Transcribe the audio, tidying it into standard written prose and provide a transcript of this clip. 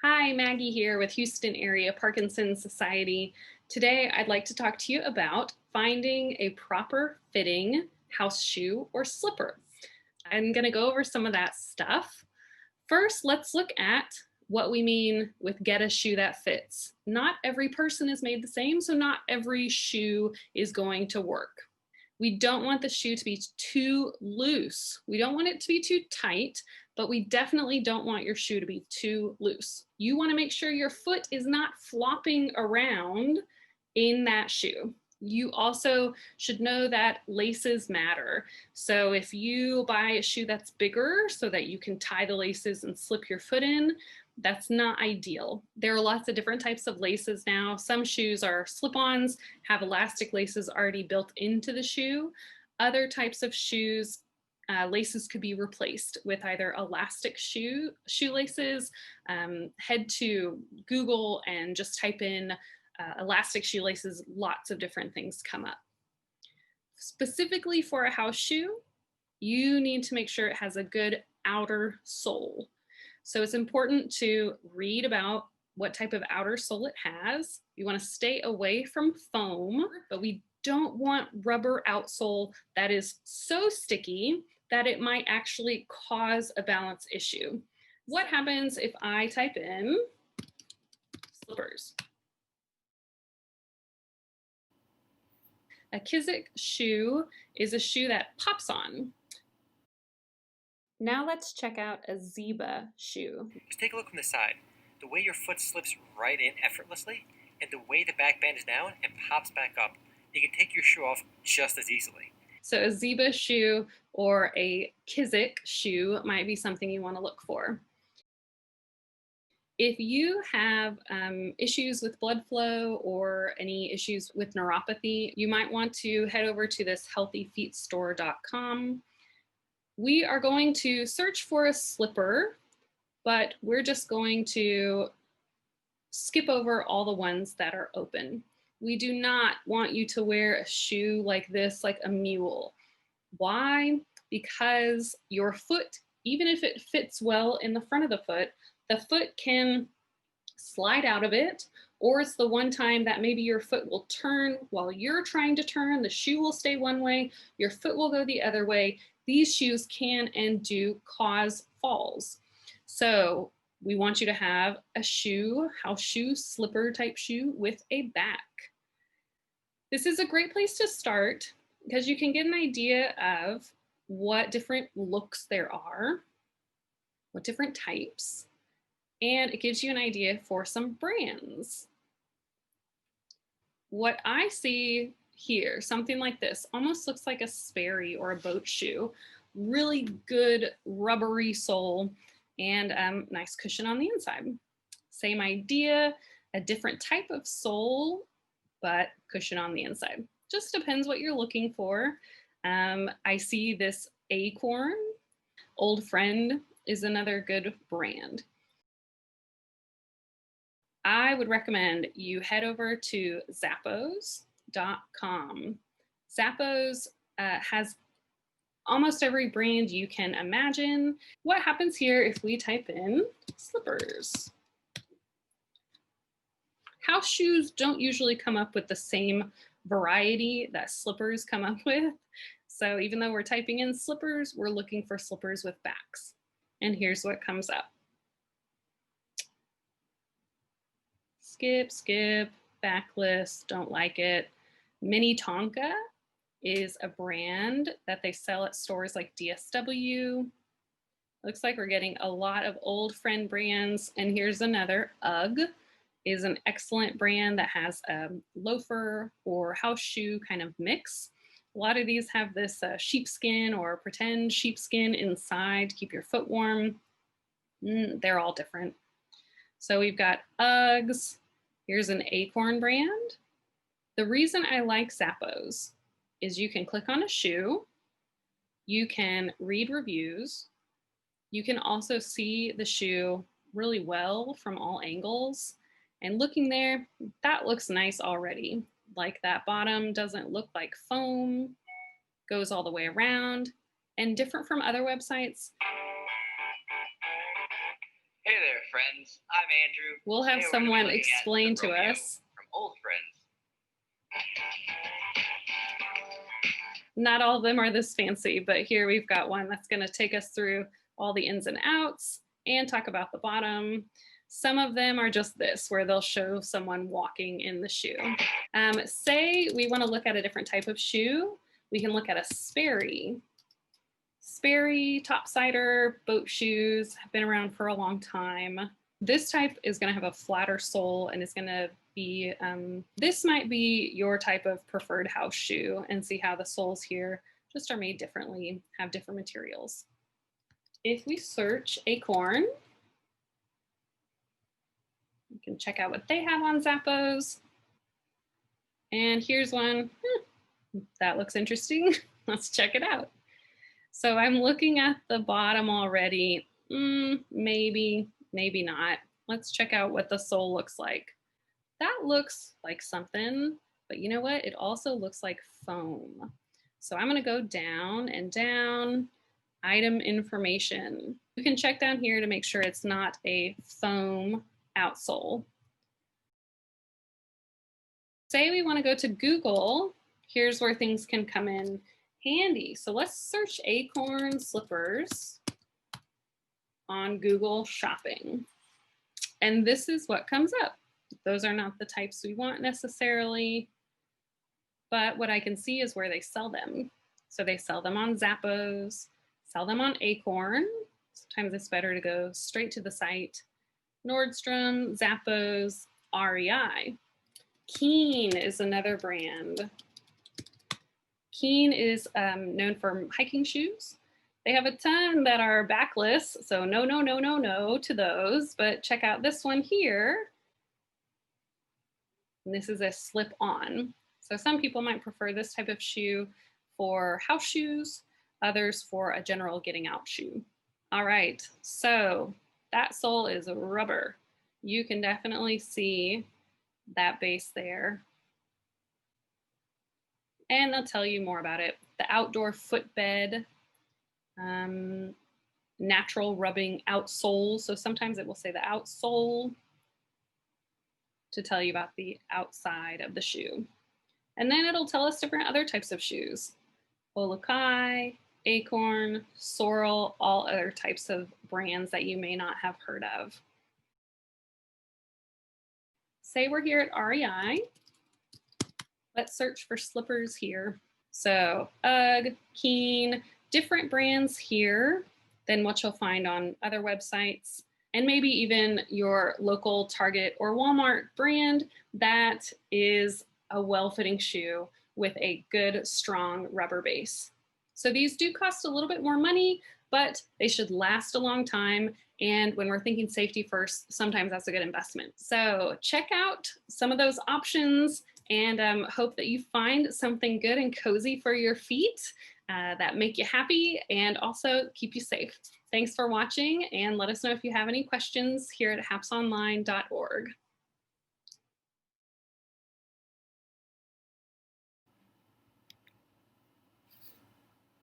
Hi, Maggie here with Houston Area Parkinson's Society. Today, I'd like to talk to you about finding a proper fitting house shoe or slipper. I'm going to go over some of that stuff. First, let's look at what we mean with get a shoe that fits. Not every person is made the same, so not every shoe is going to work. We don't want the shoe to be too loose. We don't want it to be too tight, but we definitely don't want your shoe to be too loose. You want to make sure your foot is not flopping around in that shoe. You also should know that laces matter. So if you buy a shoe that's bigger so that you can tie the laces and slip your foot in, that's not ideal. There are lots of different types of laces now. Some shoes are slip-ons, have elastic laces already built into the shoe. Other types of shoes, laces could be replaced with either elastic shoelaces. Head to Google and just type in elastic shoelaces, lots of different things come up. Specifically for a house shoe, you need to make sure it has a good outer sole. So it's important to read about what type of outer sole it has. You want to stay away from foam, but we don't want rubber outsole that is so sticky that it might actually cause a balance issue. What happens if I type in slippers? A Kizik shoe is a shoe that pops on. Now let's check out a Zeba shoe. Just take a look from the side. The way your foot slips right in effortlessly, and the way the back bends down and pops back up, you can take your shoe off just as easily. So a Zeba shoe or a Kizik shoe might be something you want to look for. If you have issues with blood flow or any issues with neuropathy, you might want to head over to this healthyfeetstore.com. We are going to search for a slipper, but we're just going to skip over all the ones that are open. We do not want you to wear a shoe like this, like a mule. Why? Because your foot, even if it fits well in the front of the foot can slide out of it, or it's the one time that maybe your foot will turn while you're trying to turn, the shoe will stay one way, your foot will go the other way. These shoes can and do cause falls. So we want you to have a house shoe, slipper type shoe with a back. This is a great place to start because you can get an idea of what different looks there are, what different types, and it gives you an idea for some brands. What I see here, something like this, almost looks like a Sperry or a boat shoe. Really good rubbery sole and nice cushion on the inside. Same idea, a different type of sole, but cushion on the inside. Just depends what you're looking for. I see this Acorn. Old Friend is another good brand. I would recommend you head over to Zappos.com. Zappos has almost every brand you can imagine. What happens here if we type in slippers? House shoes don't usually come up with the same variety that slippers come up with. So even though we're typing in slippers, we're looking for slippers with backs. And here's what comes up. Skip, backlist, don't like it. Mini Tonka is a brand that they sell at stores like DSW. Looks like we're getting a lot of Old Friend brands. And here's another. UGG is an excellent brand that has a loafer or house shoe kind of mix. A lot of these have this sheepskin or pretend sheepskin inside to keep your foot warm. They're all different. So we've got Uggs. Here's an Acorn brand. The reason I like Zappos is you can click on a shoe, you can read reviews, you can also see the shoe really well from all angles. And looking there, that looks nice already. Like that bottom doesn't look like foam, goes all the way around, and different from other websites. Hey there, friend. friends. I'm Andrew. We'll have someone explain to us. From Old Friends. Not all of them are this fancy, but here we've got one that's going to take us through all the ins and outs and talk about the bottom. Some of them are just this, where they'll show someone walking in the shoe. Say we want to look at a different type of shoe. We can look at a Sperry. Sperry, topsider, boat shoes have been around for a long time. This type is going to have a flatter sole and is going to be, this might be your type of preferred house shoe, and see how the soles here just are made differently, have different materials. If we search Acorn, you can check out what they have on Zappos. And here's one. That looks interesting. Let's check it out. So I'm looking at the bottom already. Maybe, maybe not. Let's check out what the sole looks like. That looks like something, but you know what? It also looks like foam. So I'm gonna go down and down, item information. You can check down here to make sure it's not a foam outsole. Say we wanna go to Google, here's where things can come in handy. So let's search Acorn slippers on Google Shopping. And this is what comes up. Those are not the types we want necessarily, but what I can see is where they sell them. So they sell them on Zappos, sell them on Acorn. Sometimes it's better to go straight to the site. Nordstrom, Zappos, REI. Keen is another brand. Keen is known for hiking shoes. They have a ton that are backless, so no to those, but check out this one here. And this is a slip-on. So some people might prefer this type of shoe for house shoes, others for a general getting out shoe. All right, so that sole is rubber. You can definitely see that base there. And they'll tell you more about it. The outdoor footbed, natural rubbing outsole. So sometimes it will say the outsole to tell you about the outside of the shoe. And then it'll tell us different other types of shoes. Olokai, Acorn, Sorel, all other types of brands that you may not have heard of. Say we're here at REI. Let's search for slippers here. So UGG, Keen, different brands here than what you'll find on other websites, and maybe even your local Target or Walmart brand that is a well-fitting shoe with a good, strong rubber base. So these do cost a little bit more money, but they should last a long time. And when we're thinking safety first, sometimes that's a good investment. So check out some of those options and hope that you find something good and cozy for your feet that make you happy and also keep you safe. Thanks for watching, and let us know if you have any questions here at hapsonline.org.